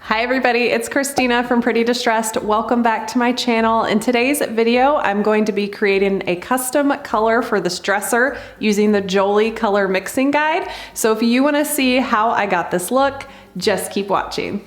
Hi everybody, it's Christina from Pretty Distressed. Welcome back to my channel. In today's video, I'm going to be creating a custom color for this dresser using the Jolie color mixing guide. So if you want to see how I got this look, just keep watching.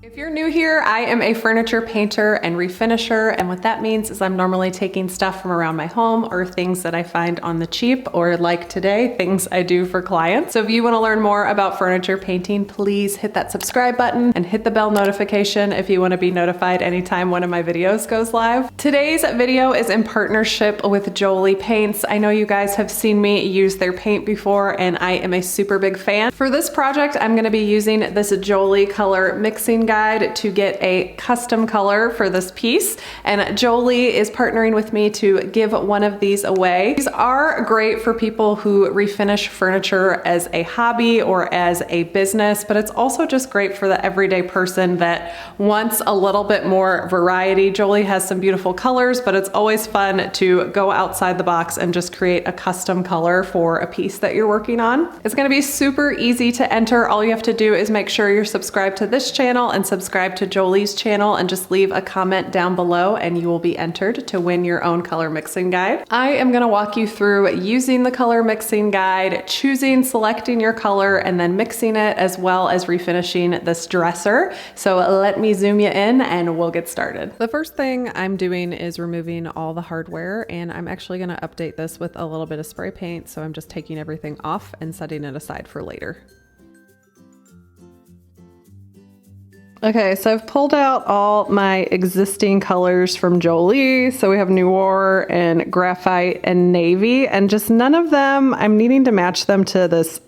If you're new here, I am a furniture painter and refinisher, and what that means is I'm normally taking stuff from around my home or things that I find on the cheap, or like today, things I do for clients. So if you want to learn more about furniture painting, please hit that subscribe button and hit the bell notification if you want to be notified anytime one of my videos goes live. Today's video is in partnership with Jolie Paints. I know you guys have seen me use their paint before, and I am a super big fan. For this project, I'm going to be using this Jolie color mixing guide to get a custom color for this piece, and Jolie is partnering with me to give one of these away. These are great for people who refinish furniture as a hobby or as a business, but it's also just great for the everyday person that wants a little bit more variety. Jolie has some beautiful colors, but it's always fun to go outside the box and just create a custom color for a piece that you're working on. It's going to be super easy to enter. All you have to do is make sure you're subscribed to this channel and subscribe to Jolie's channel, and just leave a comment down below and you will be entered to win your own color mixing guide. I am going to walk you through using the color mixing guide, selecting your color, and then mixing it, as well as refinishing this dresser. So let me zoom you in and we'll get started. The first thing I'm doing is removing all the hardware, and I'm actually going to update this with a little bit of spray paint. So I'm just taking everything off and setting it aside for later. Okay, so I've pulled out all my existing colors from Jolie. So we have Noir and Graphite and Navy, and just none of them, I'm needing to match them to this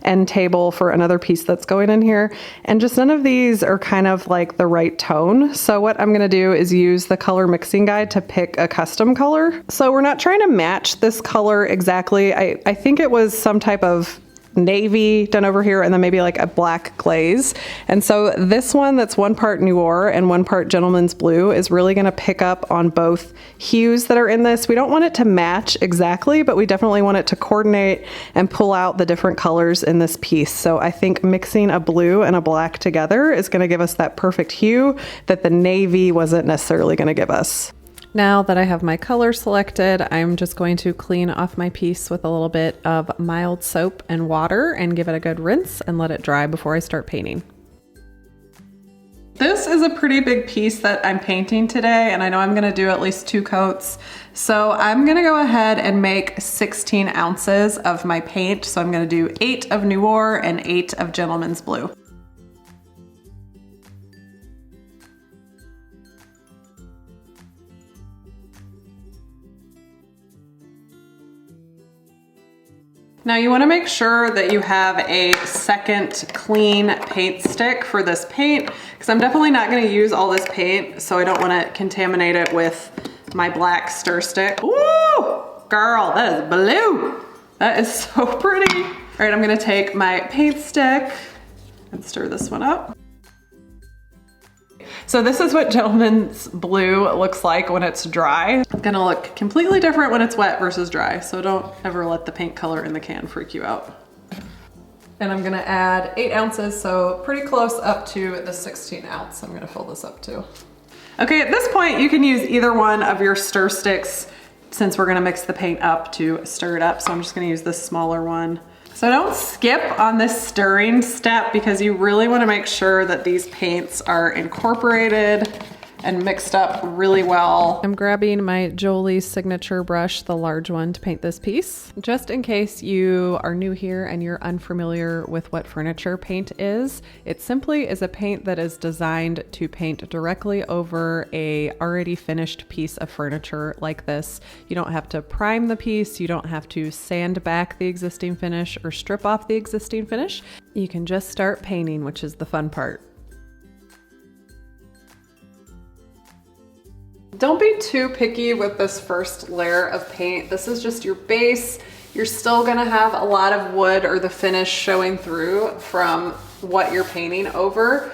end table for another piece that's going in here. And just none of these are kind of like the right tone. So what I'm gonna do is use the color mixing guide to pick a custom color. So we're not trying to match this color exactly. I think it was some type of navy done over here, and then maybe like a black glaze. And so this one that's one part Noir and one part Gentleman's Blue is really going to pick up on both hues that are in this. We don't want it to match exactly, but we definitely want it to coordinate and pull out the different colors in this piece. So I think mixing a blue and a black together is going to give us that perfect hue that the navy wasn't necessarily going to give us. Now that I have my color selected, I'm just going to clean off my piece with a little bit of mild soap and water and give it a good rinse and let it dry before I start painting. This is a pretty big piece that I'm painting today, and I know I'm gonna do at least 2 coats. So I'm gonna go ahead and make 16 ounces of my paint. So I'm gonna do 8 of Noir and 8 of Gentleman's Blue. Now you want to make sure that you have a second clean paint stick for this paint, because I'm definitely not going to use all this paint, so I don't want to contaminate it with my black stir stick. Woo! Girl, that is blue! That is so pretty! All right, I'm going to take my paint stick and stir this one up. So this is what Gentleman's Blue looks like when it's dry. It's gonna look completely different when it's wet versus dry, so don't ever let the paint color in the can freak you out. And I'm gonna add 8 ounces, so pretty close up to the 16 ounce. I'm gonna fill this up too. Okay, at this point you can use either one of your stir sticks, since we're gonna mix the paint up, to stir it up. So I'm just gonna use this smaller one. So don't skip on this stirring step, because you really want to make sure that these paints are incorporated and mixed up really well. I'm grabbing my Jolie signature brush, the large one, to paint this piece. Just in case you are new here and you're unfamiliar with what furniture paint is, it simply is a paint that is designed to paint directly over a already finished piece of furniture like this. You don't have to prime the piece, you don't have to sand back the existing finish or strip off the existing finish. You can just start painting, which is the fun part. Don't be too picky with this first layer of paint. This is just your base. You're still gonna have a lot of wood or the finish showing through from what you're painting over.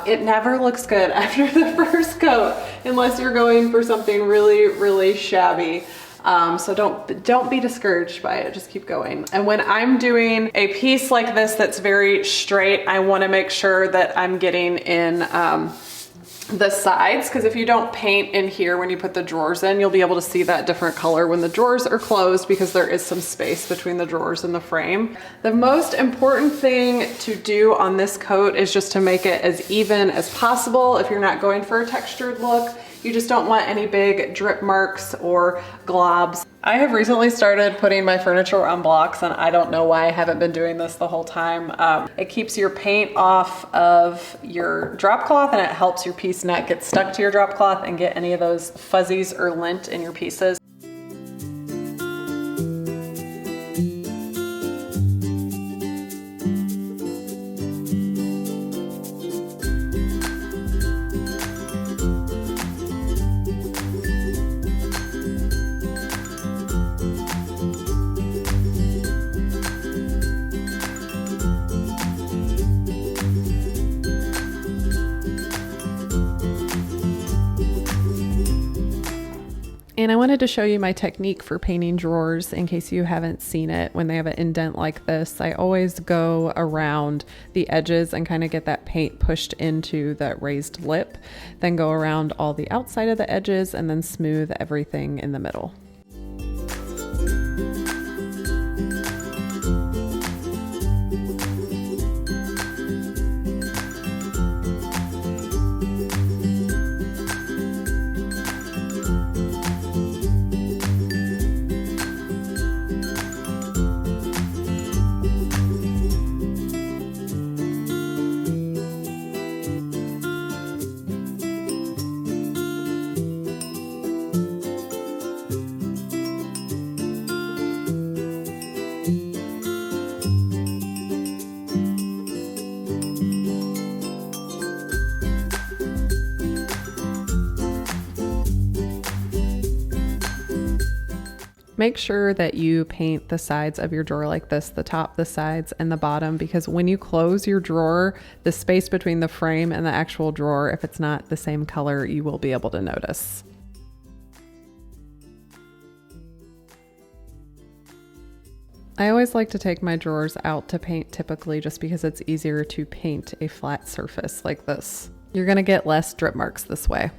It never looks good after the first coat unless you're going for something really, really shabby. So don't be discouraged by it, just keep going. And when I'm doing a piece like this that's very straight, I wanna make sure that I'm getting in the sides, because if you don't paint in here when you put the drawers in, you'll be able to see that different color when the drawers are closed, because there is some space between the drawers and the frame. The most important thing to do on this coat is just to make it as even as possible. If you're not going for a textured look, you just don't want any big drip marks or globs. I have recently started putting my furniture on blocks, and I don't know why I haven't been doing this the whole time. It keeps your paint off of your drop cloth, and it helps your piece not get stuck to your drop cloth and get any of those fuzzies or lint in your pieces. And I wanted to show you my technique for painting drawers in case you haven't seen it. When they have an indent like this, I always go around the edges and kind of get that paint pushed into that raised lip, then go around all the outside of the edges and then smooth everything in the middle. Make sure that you paint the sides of your drawer like this, the top, the sides, and the bottom, because when you close your drawer, the space between the frame and the actual drawer, if it's not the same color, you will be able to notice. I always like to take my drawers out to paint typically, just because it's easier to paint a flat surface like this. You're gonna get less drip marks this way.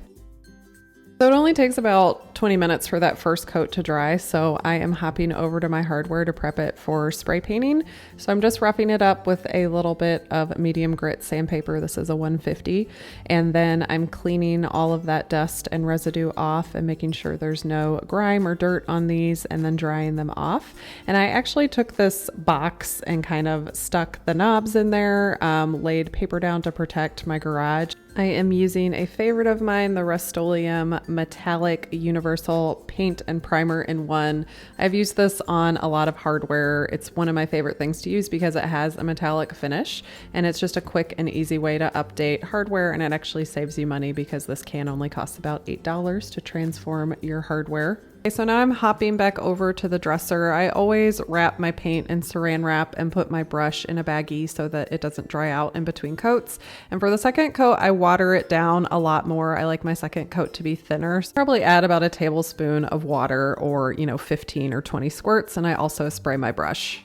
So it only takes about 20 minutes for that first coat to dry, so I am hopping over to my hardware to prep it for spray painting. So I'm just roughing it up with a little bit of medium grit sandpaper. This is a 150, and then I'm cleaning all of that dust and residue off and making sure there's no grime or dirt on these, and then drying them off. And I actually took this box and kind of stuck the knobs in there, laid paper down to protect my garage. I am using a favorite of mine, the Rust-Oleum Metallic Universal Paint and Primer in One. I've used this on a lot of hardware. It's one of my favorite things to use because it has a metallic finish, and it's just a quick and easy way to update hardware, and it actually saves you money because this can only cost about $8 to transform your hardware. Okay, so now I'm hopping back over to the dresser. I always wrap my paint in saran wrap and put my brush in a baggie so that it doesn't dry out in between coats. And for the second coat, I water it down a lot more. I like my second coat to be thinner. So probably add about a tablespoon of water, or 15 or 20 squirts, and I also spray my brush.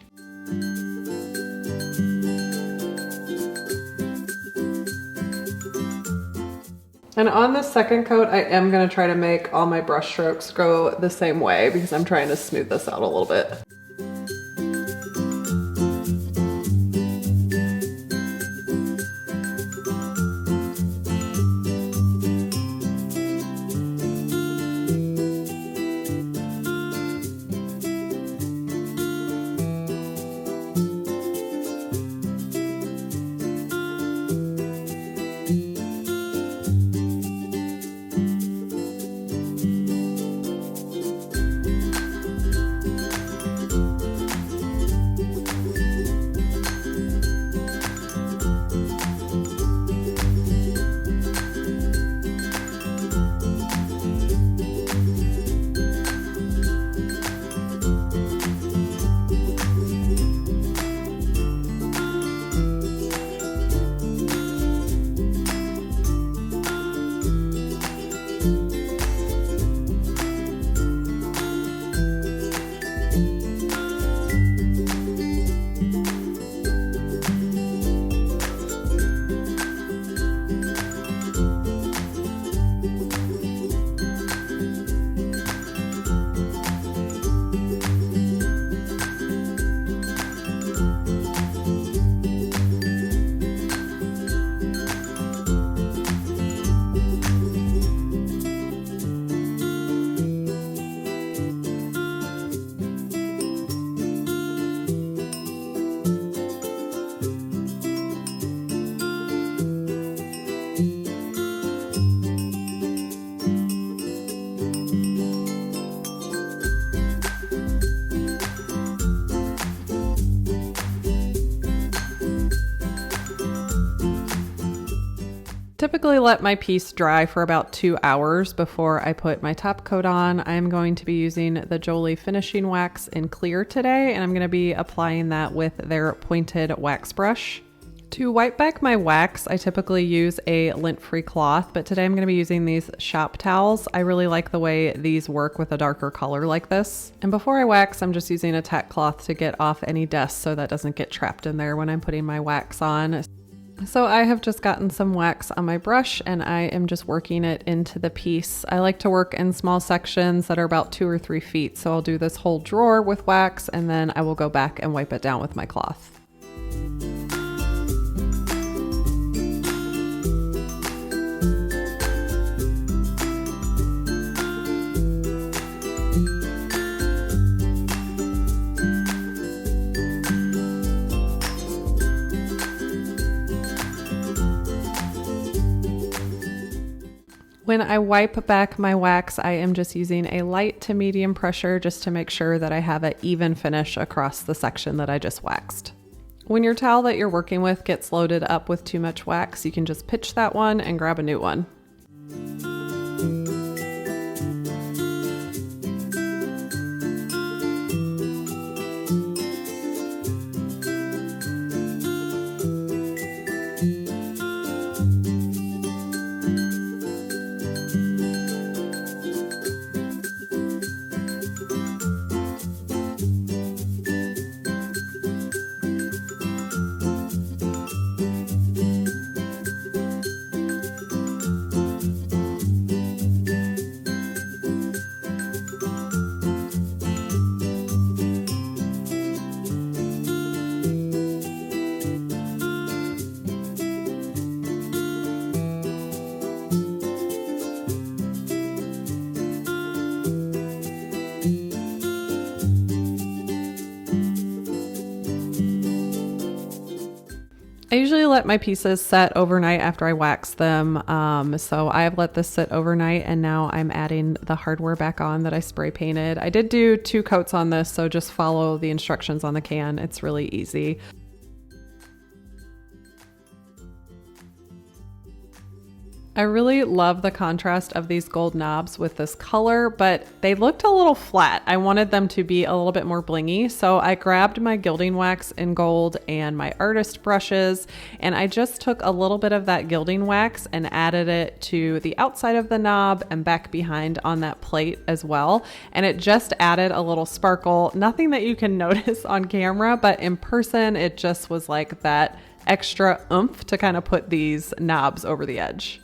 And on the second coat, I am going to try to make all my brush strokes go the same way because I'm trying to smooth this out a little bit. Typically let my piece dry for about 2 hours before I put my top coat on. I'm going to be using the Jolie finishing wax in clear today, and I'm going to be applying that with their pointed wax brush. To wipe back my wax, I typically use a lint-free cloth, but today I'm going to be using these shop towels. I really like the way these work with a darker color like this. And before I wax, I'm just using a tack cloth to get off any dust so that doesn't get trapped in there when I'm putting my wax on. So I have just gotten some wax on my brush and I am just working it into the piece. I like to work in small sections that are about 2 or 3 feet. So I'll do this whole drawer with wax and then I will go back and wipe it down with my cloth. When I wipe back my wax, I am just using a light to medium pressure just to make sure that I have an even finish across the section that I just waxed. When your towel that you're working with gets loaded up with too much wax, you can just pitch that one and grab a new one. I usually let my pieces set overnight after I wax them. So I've let this sit overnight and now I'm adding the hardware back on that I spray painted. I did do 2 coats on this, so just follow the instructions on the can. It's really easy. I really love the contrast of these gold knobs with this color, but they looked a little flat. I wanted them to be a little bit more blingy, so I grabbed my gilding wax in gold and my artist brushes, and I just took a little bit of that gilding wax and added it to the outside of the knob and back behind on that plate as well, and it just added a little sparkle. Nothing that you can notice on camera, but in person it just was like that extra oomph to kind of put these knobs over the edge.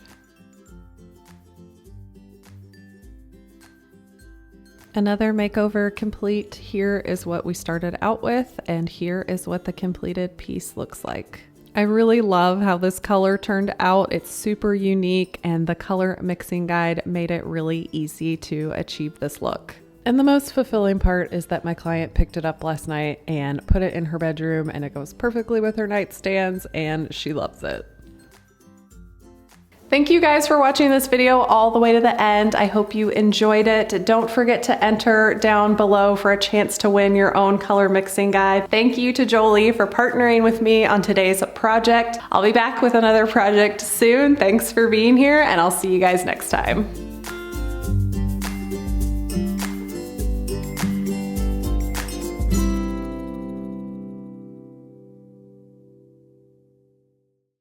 Another makeover complete. Here is what we started out with, and here is what the completed piece looks like. I really love how this color turned out. It's super unique, and the color mixing guide made it really easy to achieve this look. And the most fulfilling part is that my client picked it up last night and put it in her bedroom, and it goes perfectly with her nightstands, and she loves it. Thank you guys for watching this video all the way to the end. I hope you enjoyed it. Don't forget to enter down below for a chance to win your own color mixing guide. Thank you to Jolie for partnering with me on today's project. I'll be back with another project soon. Thanks for being here, and I'll see you guys next time.